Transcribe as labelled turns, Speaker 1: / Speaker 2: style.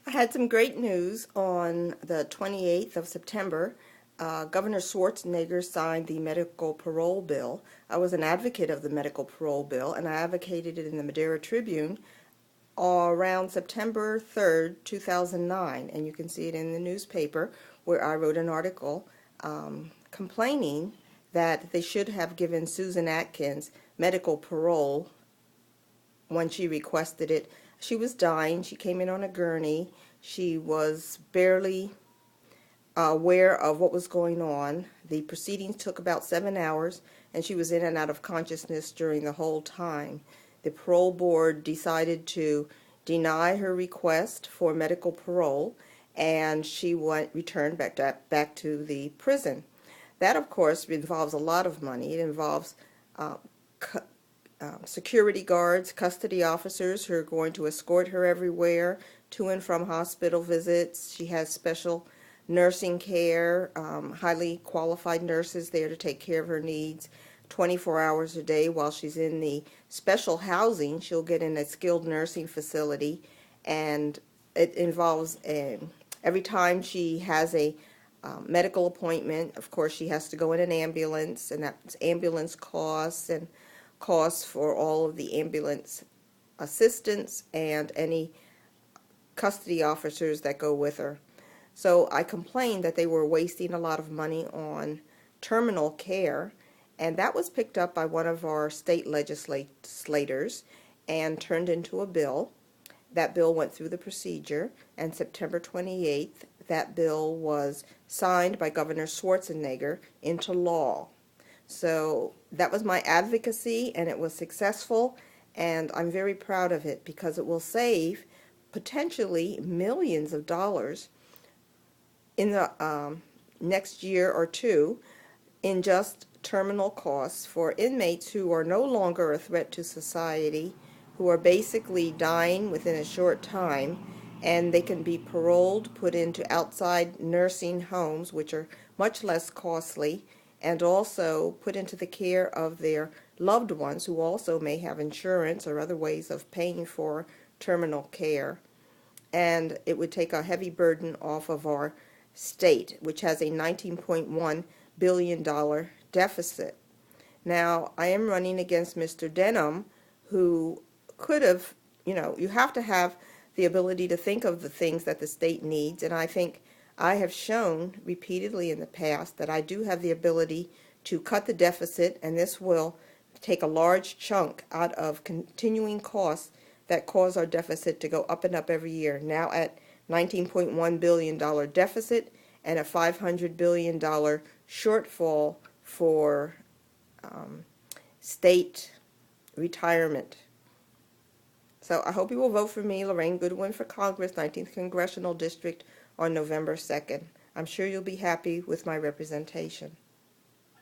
Speaker 1: I had some great news on the 28th of September. Governor Schwarzenegger signed the Medical Parole Bill. I was an advocate of the Medical Parole Bill, and I advocated it in the Madera Tribune around September 3rd, 2009. And you can see it in the newspaper where I wrote an article complaining that they should have given Susan Atkins medical parole when she requested it. She was dying. She came in on a gurney. She was barely aware of what was going on. The proceedings took about 7 hours, and she was in and out of consciousness during the whole time. The parole board decided to deny her request for medical parole, and she returned back to the prison. That, of course, involves a lot of money. It involves security guards, custody officers who are going to escort her everywhere, to and from hospital visits. She has special nursing care, highly qualified nurses there to take care of her needs 24 hours a day. While she's in the special housing, she'll get in a skilled nursing facility, and it involves every time she has a medical appointment, of course, she has to go in an ambulance, and that's ambulance costs and costs for all of the ambulance assistants and any custody officers that go with her. So I complained that they were wasting a lot of money on terminal care, and that was picked up by one of our state legislators and turned into a bill. That bill went through the procedure, and September 28th, that bill was signed by Governor Schwarzenegger into law. So that was my advocacy, and it was successful, and I'm very proud of it because it will save potentially millions of dollars in the next year or two in just terminal costs for inmates who are no longer a threat to society, who are basically dying within a short time, and they can be paroled, put into outside nursing homes, which are much less costly, and also put into the care of their loved ones who also may have insurance or other ways of paying for terminal care. And it would take a heavy burden off of our state, which has a $19.1 billion deficit. Now, I am running against Mr. Denham, who could have, you have to have the ability to think of the things that the state needs, and I think I have shown repeatedly in the past that I do have the ability to cut the deficit, and this will take a large chunk out of continuing costs that cause our deficit to go up and up every year, now at $19.1 billion deficit and a $500 billion shortfall for state retirement. So I hope you will vote for me, Loraine Goodwin, for Congress, 19th Congressional District, on November 2nd. I'm sure you'll be happy with my representation.